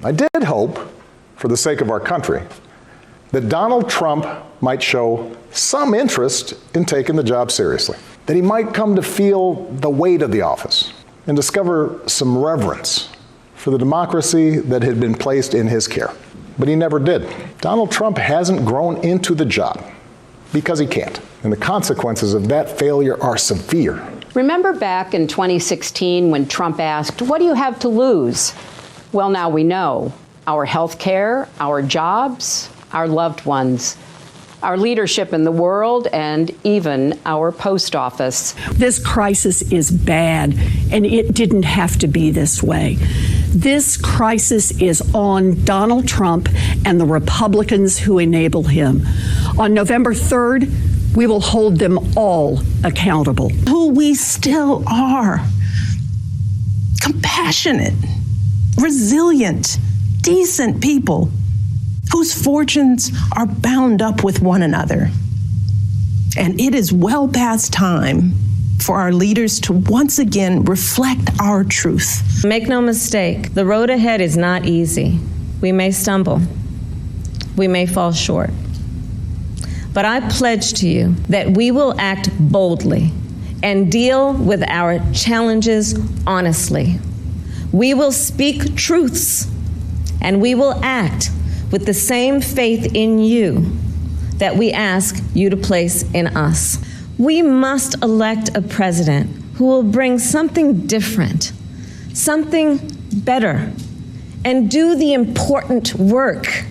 I did hope, for the sake of our country, that Donald Trump might show some interest in taking the job seriously, that he might come to feel the weight of the office and discover some reverence for the democracy that had been placed in his care. But he never did. Donald Trump hasn't grown into the job because he can't. And the consequences of that failure are severe. Remember back in 2016 when Trump asked, "What do you have to lose?" Well, now we know. Our health care, our jobs, our loved ones, our leadership in the world, and even our post office. This crisis is bad, and it didn't have to be this way. This crisis is on Donald Trump and the Republicans who enable him. On November 3rd, we will hold them all accountable. Who we still are. Compassionate, resilient, decent people whose fortunes are bound up with one another. And it is well past time for our leaders to once again reflect our truth. Make no mistake, the road ahead is not easy. We may stumble. We may fall short. But I pledge to you that we will act boldly and deal with our challenges honestly. We will speak truths, and we will act with the same faith in you that we ask you to place in us. We must elect a president who will bring something different, something better, and do the important work.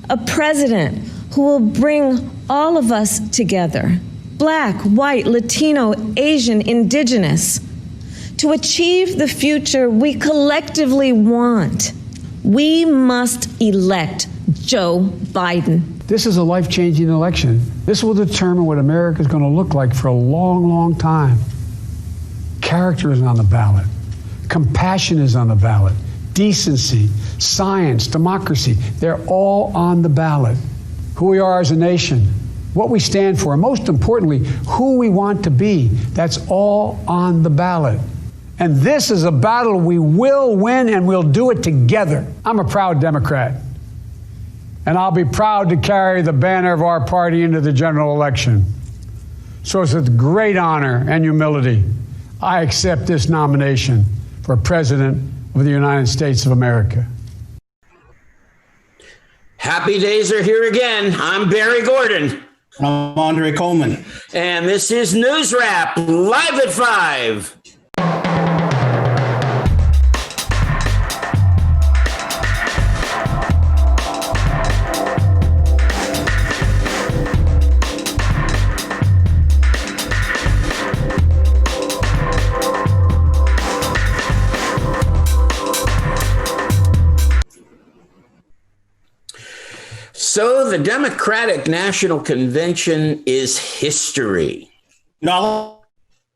A president who will bring all of us together, Black, white, Latino, Asian, Indigenous, to achieve the future we collectively want. We must elect Joe Biden. This is a life-changing election. This will determine what America is going to look like for a long, long time. Character is on the ballot. Compassion is on the ballot. Decency, science, democracy, they're all on the ballot. Who we are as a nation, what we stand for, and most importantly, who we want to be, that's all on the ballot. And this is a battle we will win, and we'll do it together. I'm a proud Democrat, and I'll be proud to carry the banner of our party into the general election. So it's with great honor and humility, I accept this nomination for President of the United States of America. Happy days are here again. I'm Barry Gordon. I'm Andre Coleman. And this is NewsRap, live at 5. So the Democratic National Convention is history. You know,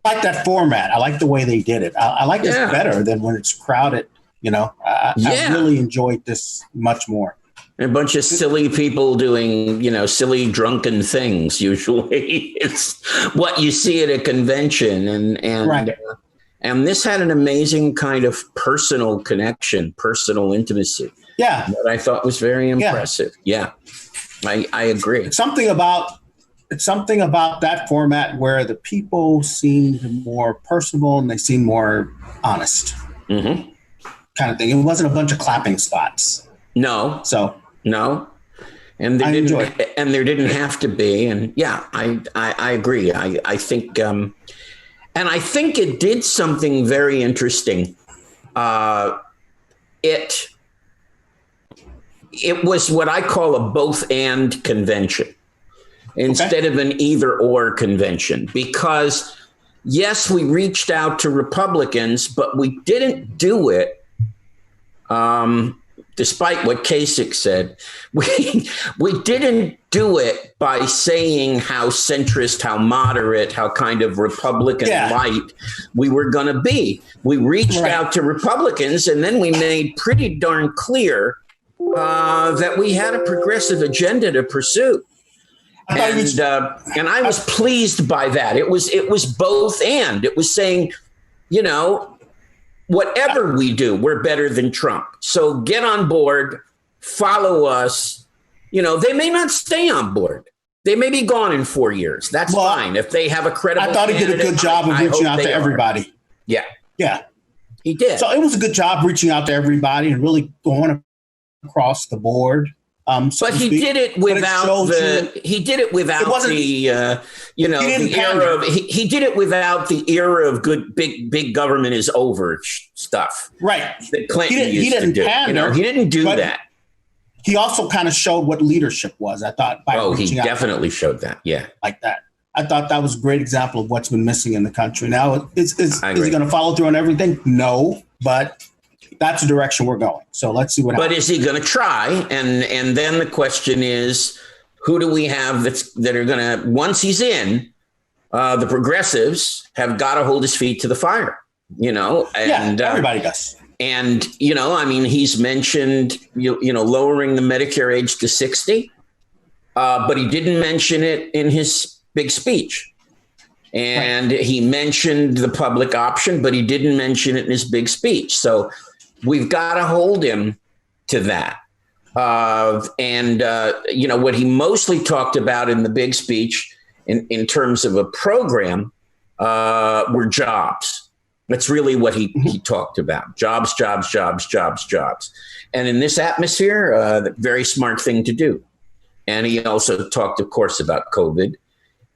I like that format. I like the way they did it. I like this better than when it's crowded. You know, I really enjoyed this much more. A bunch of silly people doing, silly drunken things. Usually it's what you see at a convention. And this had an amazing kind of personal connection, personal intimacy. Yeah. That I thought was very impressive. Yeah, I agree. It's something about that format where the people seemed more personal and they seemed more honest. Mm-hmm. Kind of thing. It wasn't a bunch of clapping spots. No. And there didn't have to be. And I agree. I think and I think it did something very interesting. It was what I call a both and convention instead of an either or convention, because yes, we reached out to Republicans, but we didn't do it. Despite what Kasich said, we didn't do it by saying how centrist, how moderate, how kind of Republican light we were going to be. We reached out to Republicans, and then we made pretty darn clear that we had a progressive agenda to pursue. And I was pleased by that. It was both and. It was saying, whatever we do, we're better than Trump. So get on board, follow us. You know, they may not stay on board. They may be gone in 4 years. That's fine. If they have a credible I thought he did a good job of reaching out to everybody. Yeah. Yeah. He did. So it was a good job reaching out to everybody and really going across the board. But he did it without he did it without the era of he did it without the era of good big government is over stuff. Right. That Clinton used to do. He didn't do that. He also kind of showed what leadership was, I thought. He definitely showed that. Yeah. Like that. I thought that was a great example of what's been missing in the country. Now, is he going to follow through on everything? No, but that's the direction we're going. So let's see what happens. But is he going to try? And then the question is, who do we have that are going to, once he's in, the progressives have got to hold his feet to the fire, And everybody does. And, he's mentioned, lowering the Medicare age to 60, but he didn't mention it in his big speech. And he mentioned the public option, but he didn't mention it in his big speech. So we've got to hold him to that. What he mostly talked about in the big speech in terms of a program were jobs. That's really what he talked about. Jobs, jobs, jobs, jobs, jobs. And in this atmosphere, the very smart thing to do. And he also talked, of course, about COVID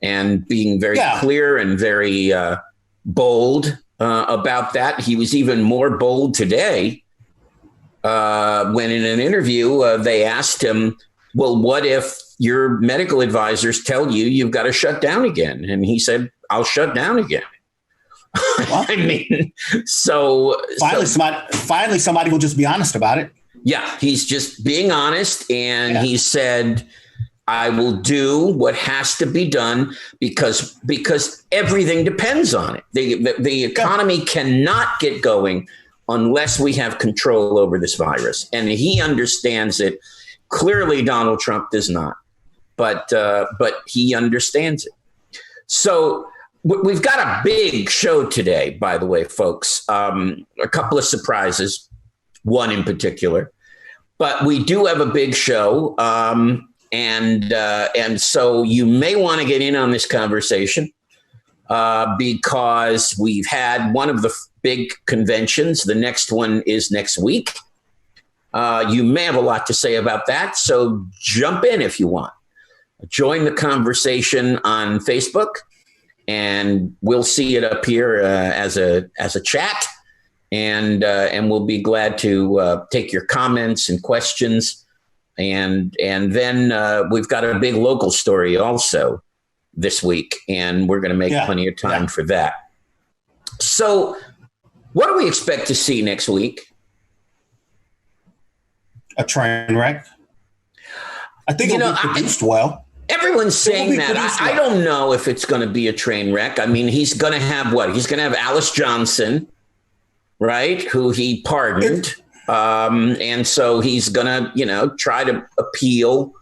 and being very clear and very bold about that. He was even more bold today when in an interview, they asked him, well, what if your medical advisors tell you've got to shut down again? And he said, I'll shut down again. Finally, somebody will just be honest about it. Yeah, he's just being honest. And he said, I will do what has to be done because everything depends on it. The economy cannot get going unless we have control over this virus. And he understands it. Clearly, Donald Trump does not, but he understands it. So we've got a big show today, by the way, folks. A couple of surprises, one in particular, but we do have a big show. And so you may want to get in on this conversation because we've had one of the big conventions. The next one is next week. You may have a lot to say about that. So jump in if you want. Join the conversation on Facebook, and we'll see it up here as a chat. And we'll be glad to take your comments and questions. And then we've got a big local story also this week, and we're going to make plenty of time for that. So what do we expect to see next week? A train wreck. I think it'll be produced well. Everyone's saying that. I don't know if it's going to be a train wreck. I mean, he's going to have what? He's going to have Alice Johnson, right, who he pardoned. And so he's going to, try to appeal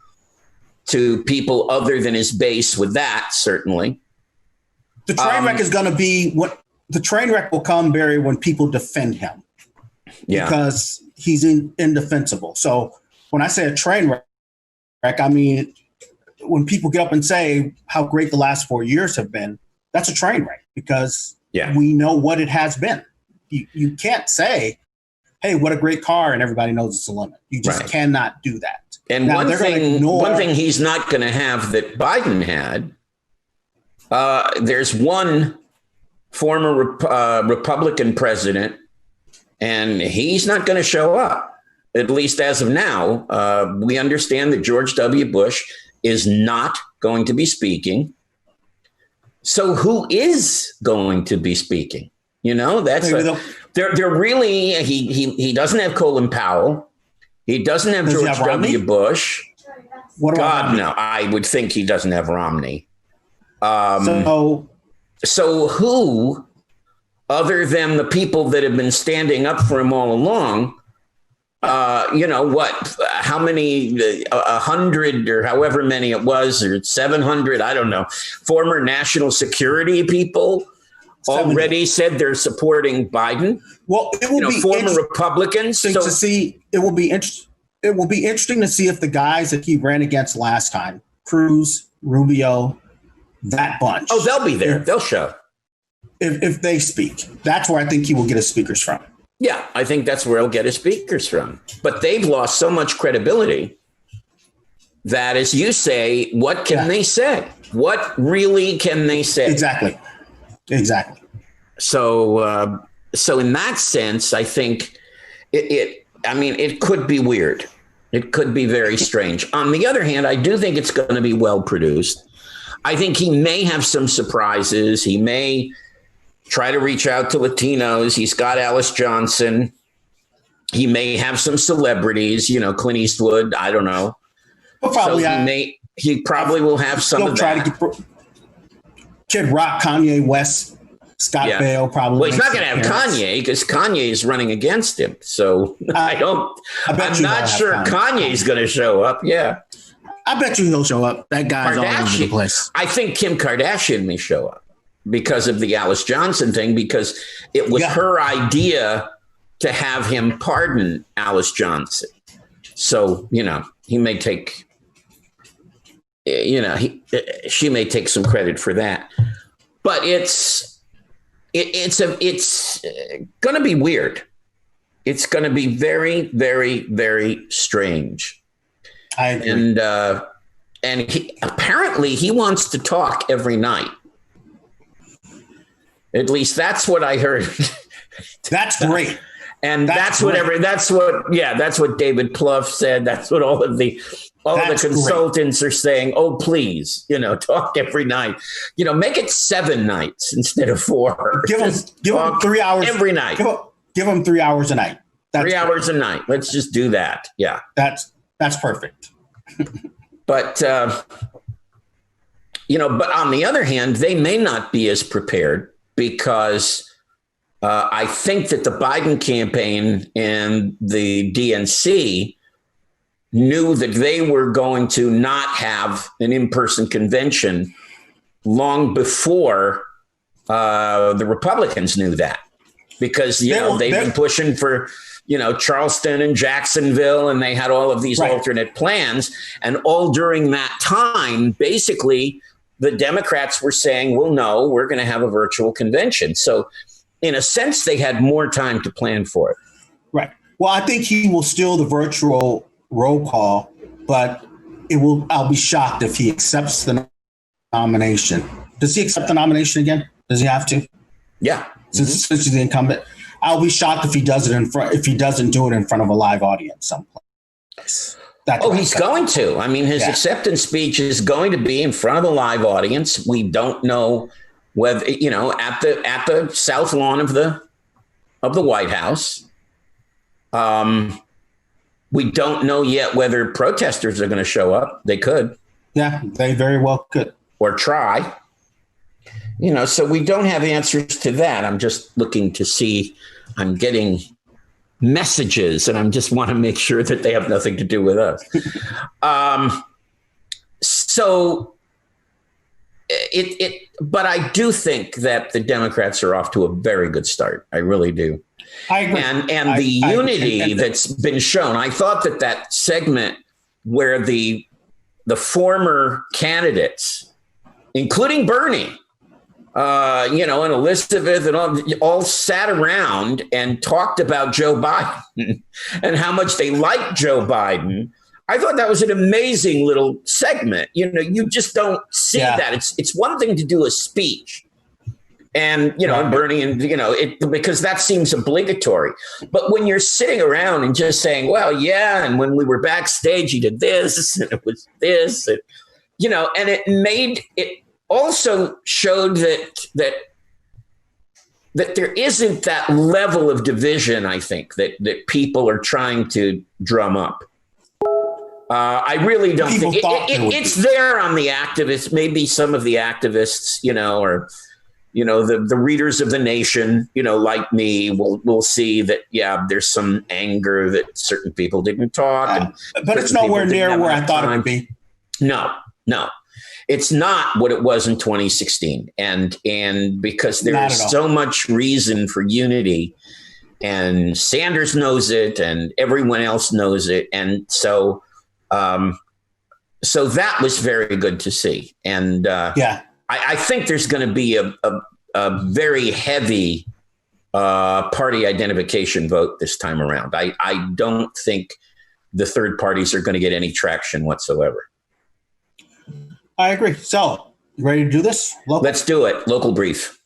to people other than his base with that, certainly. The train wreck is going to be the train wreck will come, Barry, when people defend him. Yeah. Because he's indefensible. So when I say a train wreck, I mean, when people get up and say how great the last 4 years have been, that's a train wreck because we know what it has been. You can't say, hey, what a great car, and everybody knows it's a limit. You just cannot do that. And now, one thing he's not going to have that Biden had, there's one former Republican president, and he's not going to show up, at least as of now. We understand that George W. Bush is not going to be speaking. So who is going to be speaking? They're really, he doesn't have Colin Powell. He doesn't have George W. Bush. God, no, I would think he doesn't have Romney. So who, other than the people that have been standing up for him all along, how many, 100 or however many it was, or 700, I don't know, former national security people already said they're supporting Biden. Well, it will be former Republicans. To see. It will be interesting to see if the guys that he ran against last time, Cruz, Rubio, that bunch. Oh, they'll be there. They'll show. If they speak, that's where I think he will get his speakers from. Yeah, I think that's where he'll get his speakers from. But they've lost so much credibility that, as you say, what can they say? What really can they say? Exactly. So in that sense, I think it could be weird. It could be very strange. On the other hand, I do think it's going to be well produced. I think he may have some surprises. He may try to reach out to Latinos. He's got Alice Johnson. He may have some celebrities, Clint Eastwood. I don't know. He probably will have some of that. Kid Rock, Kanye West, Scott Baio probably. Well, he's not going to have Kanye because Kanye is running against him. So I'm not sure Kanye's going to show up. Yeah. I bet you he'll show up. That guy's all over the place. I think Kim Kardashian may show up because of the Alice Johnson thing, because it was her idea to have him pardon Alice Johnson. So, he may take, she may take some credit for that. But it's going to be weird. It's going to be very, very, very strange. I agree. And apparently he wants to talk every night. At least that's what I heard. That's great. And that's what David Plouffe said. That's what all of the consultants are saying. Oh, please, talk every night. Make it 7 nights instead of 4. Give them 3 hours every night. Give them 3 hours a night. That's 3 hours a night. Let's just do that. Yeah, that's perfect. But but on the other hand, they may not be as prepared, because I think that the Biden campaign and the DNC knew that they were going to not have an in-person convention long before the Republicans knew that, because they've been pushing for Charleston and Jacksonville, and they had all of these alternate plans, and all during that time, basically, the Democrats were saying, well, no, we're going to have a virtual convention. So in a sense, they had more time to plan for it. Right. Well, I think he will steal the virtual roll call, but I'll be shocked if he accepts the nomination. Does he accept the nomination again? Does he have to? Yeah. Since he's the incumbent. I'll be shocked if he does it if he doesn't do it in front of a live audience someplace. He's going to. I mean, his acceptance speech is going to be in front of a live audience. We don't know whether, at the south lawn of the White House. We don't know yet whether protesters are going to show up. They could. Yeah, they very well could. Or try. So we don't have answers to that. I'm just looking to see. I'm getting messages, and I just want to make sure that they have nothing to do with us. But I do think that the Democrats are off to a very good start. I really do. I agree. And the unity that's been shown. I thought that segment where the former candidates, including Bernie, and Elizabeth and all sat around and talked about Joe Biden and how much they liked Joe Biden. I thought that was an amazing little segment. You just don't see that. It's one thing to do a speech and, Bernie and, because that seems obligatory. But when you're sitting around and just saying, well, yeah, and when we were backstage, he did this and it was this, and, and it also showed that there isn't that level of division, I think, that people are trying to drum up. I really don't think it's there on the activists. Maybe some of the activists, or, the readers of The Nation, like me, will see that, there's some anger that certain people didn't talk. But it's nowhere near where I thought it would be. No. It's not what it was in 2016. And because there is so much reason for unity, and Sanders knows it and everyone else knows it. And so that was very good to see. And I think there's going to be a very heavy party identification vote this time around. I don't think the third parties are going to get any traction whatsoever. I agree. So, you ready to do this? Let's do it. Local brief.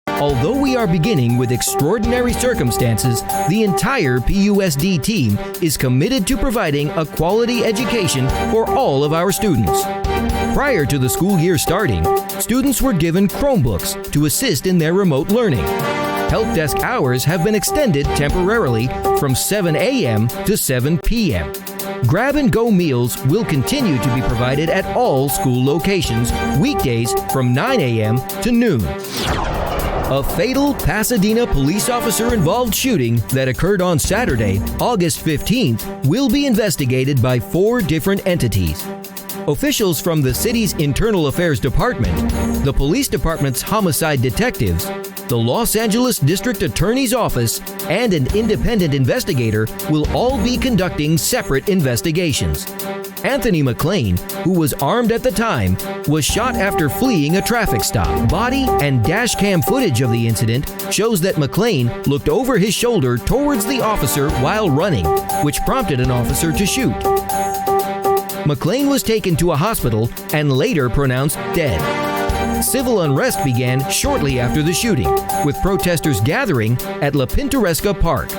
Although we are beginning with extraordinary circumstances, the entire PUSD team is committed to providing a quality education for all of our students. Prior to the school year starting, students were given Chromebooks to assist in their remote learning. Help desk hours have been extended temporarily from 7 a.m. to 7 p.m. Grab-and-go meals will continue to be provided at all school locations, weekdays from 9 a.m. to noon. A fatal Pasadena police officer-involved shooting that occurred on Saturday, August 15th, will be investigated by 4 different entities. Officials from the city's Internal Affairs Department, the police department's homicide detectives, the Los Angeles District Attorney's Office, and an independent investigator will all be conducting separate investigations. Anthony McClain, who was armed at the time, was shot after fleeing a traffic stop. Body and dash cam footage of the incident shows that McClain looked over his shoulder towards the officer while running, which prompted an officer to shoot. McClain was taken to a hospital and later pronounced dead. Civil unrest began shortly after the shooting, with protesters gathering at La Pintoresca Park.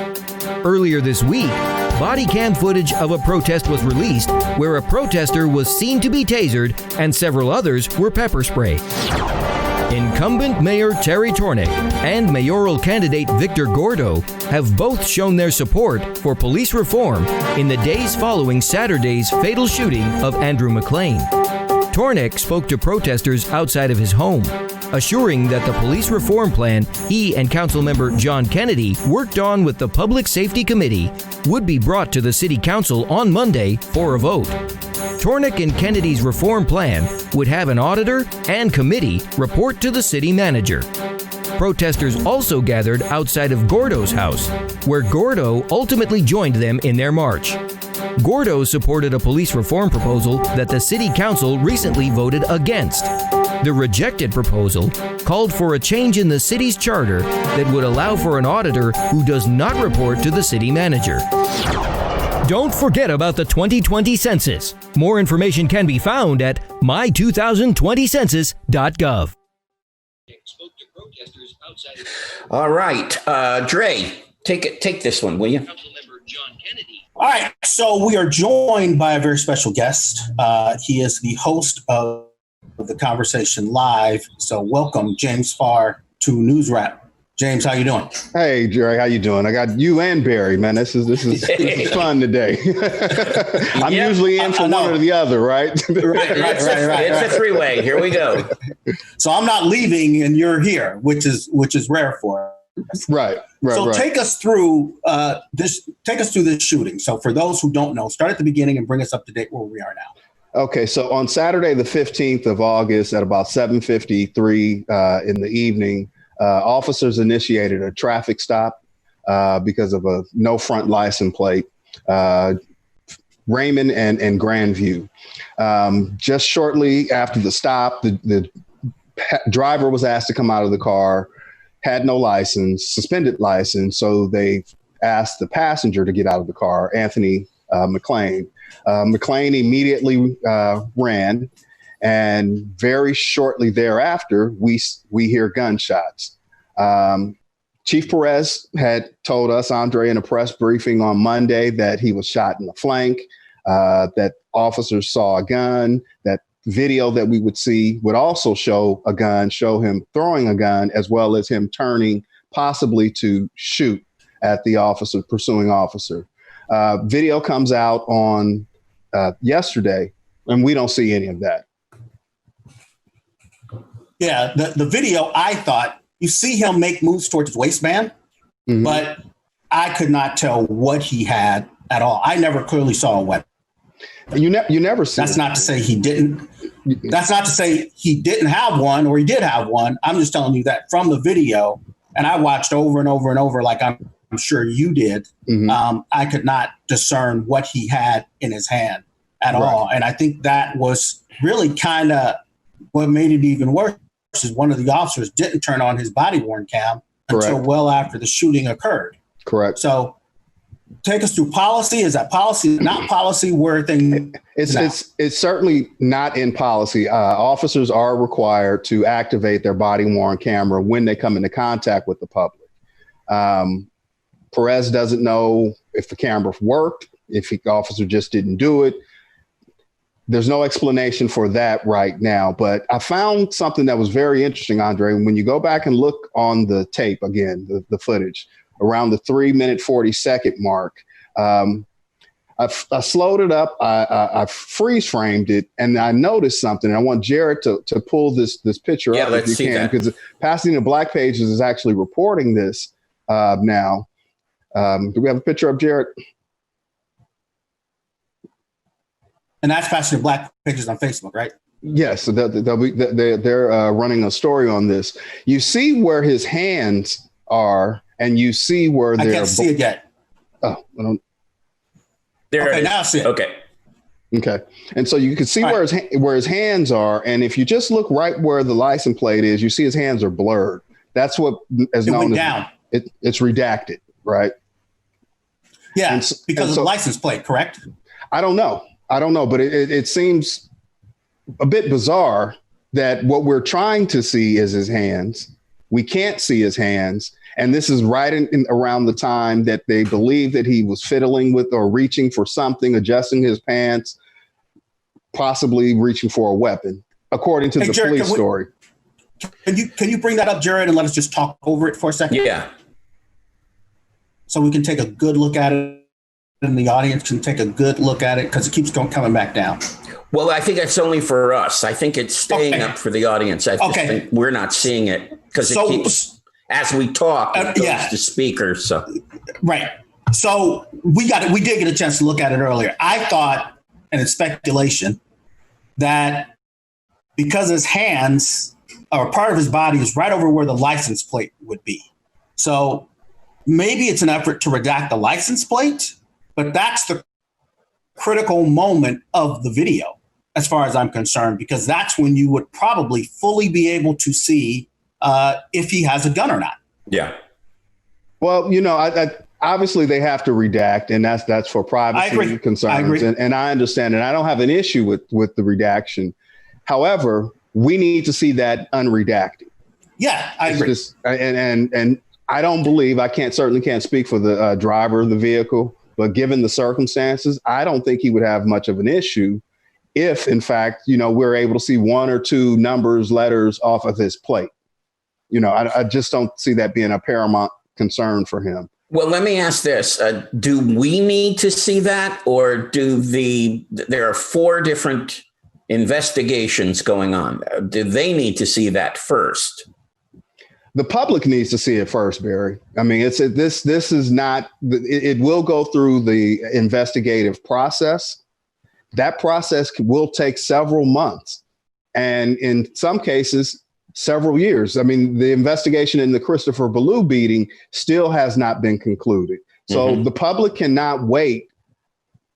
Earlier this week, body cam footage of a protest was released where a protester was seen to be tasered and several others were pepper sprayed. Incumbent Mayor Terry Tornick and mayoral candidate Victor Gordo have both shown their support for police reform in the days following Saturday's fatal shooting of Andrew McClain. Tornick spoke to protesters outside of his home, assuring that the police reform plan he and Councilmember John Kennedy worked on with the Public Safety Committee would be brought to the City Council on Monday for a vote. Tornick and Kennedy's reform plan would have an auditor and committee report to the city manager. Protesters also gathered outside of Gordo's house, where Gordo ultimately joined them in their march. Gordo supported a police reform proposal that the City Council recently voted against. The rejected proposal called for a change in the city's charter that would allow for an auditor who does not report to the city manager. Don't forget about the 2020 census. More information can be found at my2020census.gov. All right, Dre, take this one, will you? All right, so we are joined by a very special guest. He is the host of the Conversation Live. So welcome, James Farr, to NewsRap. James, how you doing? Hey, Jerry, how you doing? I got you and Barry, man. This is fun today. I'm usually in for one or the other, right? Right. It's a three-way. Here we go. So I'm not leaving, and you're here, which is rare for us. Right. So take us through this. Take us through this shooting. So for those who don't know, start at the beginning and bring us up to date where we are now. Okay, so on Saturday, the 15th of August, at about 7:53 in the evening, officers initiated a traffic stop because of a no front license plate, Raymond and Grandview. Just shortly after the stop, the driver was asked to come out of the car, had no license, suspended license, so they asked the passenger to get out of the car, Anthony McClain. McClain immediately ran, and very shortly thereafter, we hear gunshots. Chief Perez had told us, Andre, in a press briefing on Monday, that he was shot in the flank, that officers saw a gun, that video that we would see would also show a gun, show him throwing a gun, as well as him turning possibly to shoot at the pursuing officer. Video comes out on yesterday, and we don't see any of that. Yeah, the video, I thought, you see him make moves towards his waistband, but I could not tell what he had at all. I never clearly saw a weapon. You never see. That's not to say he didn't. That's not to say he didn't have one or he did have one. I'm just telling you that from the video, and I watched over and over and over, like I'm sure you did. I could not discern what he had in his hand at all. And I think that was really kind of what made it even worse, is one of the officers didn't turn on his body-worn cam until well after the shooting occurred. Correct. So take us through policy. Is that policy, not policy? Where things? It's certainly not in policy. Officers are required to activate their body-worn camera when they come into contact with the public. Perez doesn't know if the camera worked, if the officer just didn't do it. There's no explanation for that right now. But I found something that was very interesting, Andre. When you go back and look on the tape again, the footage, around the 3-minute 40-second mark, I slowed it up, I freeze framed it, and I noticed something. I want Jared to pull this picture up if you can, because Pasadena Black Pages is actually reporting this now. Do we have a picture of Jared? And that's Pasadena Black Pages on Facebook, right? Yes, so they're running a story on this. You see where his hands are, and you see where I can't see it yet. Oh, I don't. There okay, now I see it. Okay. And so you can see where his hands are. And if you just look right where the license plate is, you see his hands are blurred. That's what is known as down. It's redacted, right? Yeah, because of the license plate, correct? I don't know, but it seems a bit bizarre that what we're trying to see is his hands. We can't see his hands. And this is right in around the time that they believe that he was fiddling with or reaching for something, adjusting his pants, possibly reaching for a weapon, according to the Jared, police story. Can you bring that up, Jared, and let us just talk over it for a second? Yeah. So we can take a good look at it, and the audience can take a good look at it, because it keeps coming back down. Well, I think it's only for us. I think it's staying up for the audience. I think we're not seeing it because it keeps... As we talk, it goes to speakers. So. Right. So we did get a chance to look at it earlier. I thought, and it's speculation, that because his hands or part of his body is right over where the license plate would be. So maybe it's an effort to redact the license plate, but that's the critical moment of the video, as far as I'm concerned, because that's when you would probably fully be able to see if he has a gun or not. Yeah. Well, I obviously they have to redact, and that's for privacy concerns. And I understand it. I don't have an issue with the redaction. However, we need to see that unredacted. Yeah, I agree. And I don't believe, certainly can't speak for the driver of the vehicle, but given the circumstances, I don't think he would have much of an issue if, in fact, we're able to see one or two numbers, letters off of his plate. I just don't see that being a paramount concern for him. Well, let me ask this. Do we need to see that, or there are 4 different investigations going on? Do they need to see that first? The public needs to see it first, Barry. I mean, this is not, it will go through the investigative process. That process will take several months, and in some cases, several years. I mean, the investigation in the Christopher Ballou beating still has not been concluded. So the public cannot wait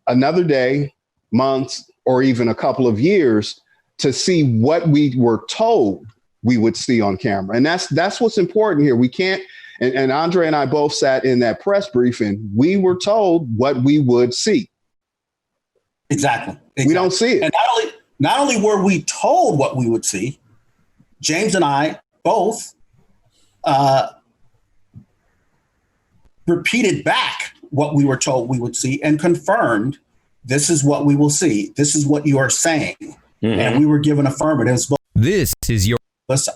another day, months, or even a couple of years to see what we were told we would see on camera. And that's what's important here. We can't, and Andre and I both sat in that press briefing. We were told what we would see. Exactly. We don't see it. And not only were we told what we would see, James and I both repeated back what we were told we would see and confirmed, this is what we will see. This is what you are saying. And we were given affirmatives. This is your...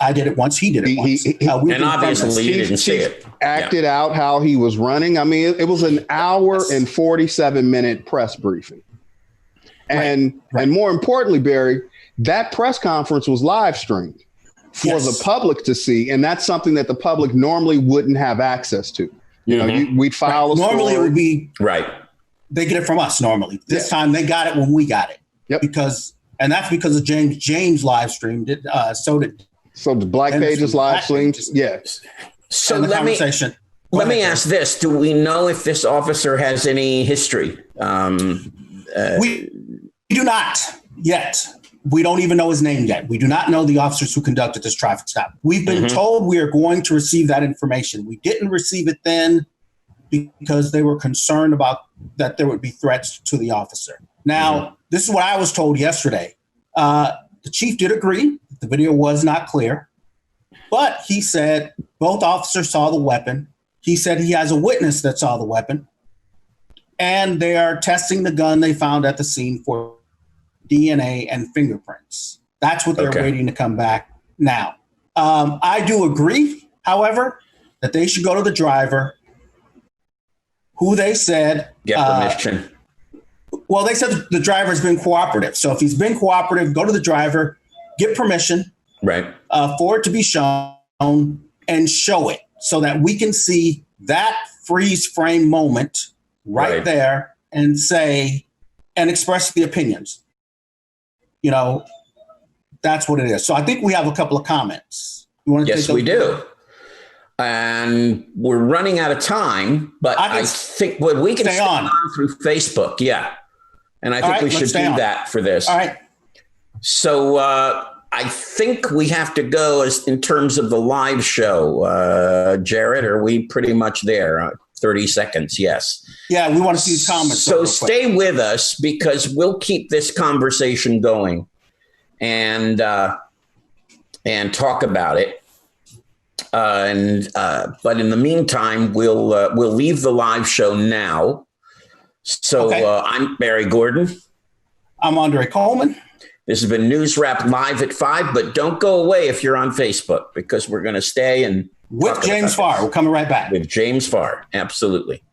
I did it once. He did it once. And obviously you didn't see it. Acted out how he was running. I mean, it was an hour and 47-minute press briefing. And more importantly, Barry, that press conference was live streamed for the public to see. And that's something that the public normally wouldn't have access to. We'd file a story. Normally it would be, they get it from us normally. This time they got it when we got it. Because And that's because of James live streamed it. So the Black Pages live streamed. Yes. So let me ask this: do we know if this officer has any history? We do not yet. We don't even know his name yet. We do not know the officers who conducted this traffic stop. We've been told we are going to receive that information. We didn't receive it then because they were concerned about that there would be threats to the officer. Now, this is what I was told yesterday. The chief did agree that the video was not clear, but he said both officers saw the weapon. He said he has a witness that saw the weapon, and they are testing the gun they found at the scene for DNA and fingerprints. That's what they're waiting to come back now. I do agree, however, that they should go to the driver who they said get permission. Well, they said the driver's been cooperative. So if he's been cooperative, go to the driver, get permission for it to be shown and show it so that we can see that freeze frame moment right there and say and express the opinions. You know, that's what it is. So I think we have a couple of comments. You want to yes, we do. And we're running out of time, but I think we can stay on through Facebook. Yeah. And I think we should do that for this. All right. So I think we have to go in terms of the live show. Jared, are we pretty much there? 30 seconds. Yes. Yeah, we want to see these comments. So stay with us because we'll keep this conversation going and talk about it. But in the meantime, we'll leave the live show now. So I'm Barry Gordon. I'm Andre Coleman. This has been NewsRap Live at 5, but don't go away if you're on Facebook because we're going to stay and with James Farr. We're coming right back. With James Farr. Absolutely.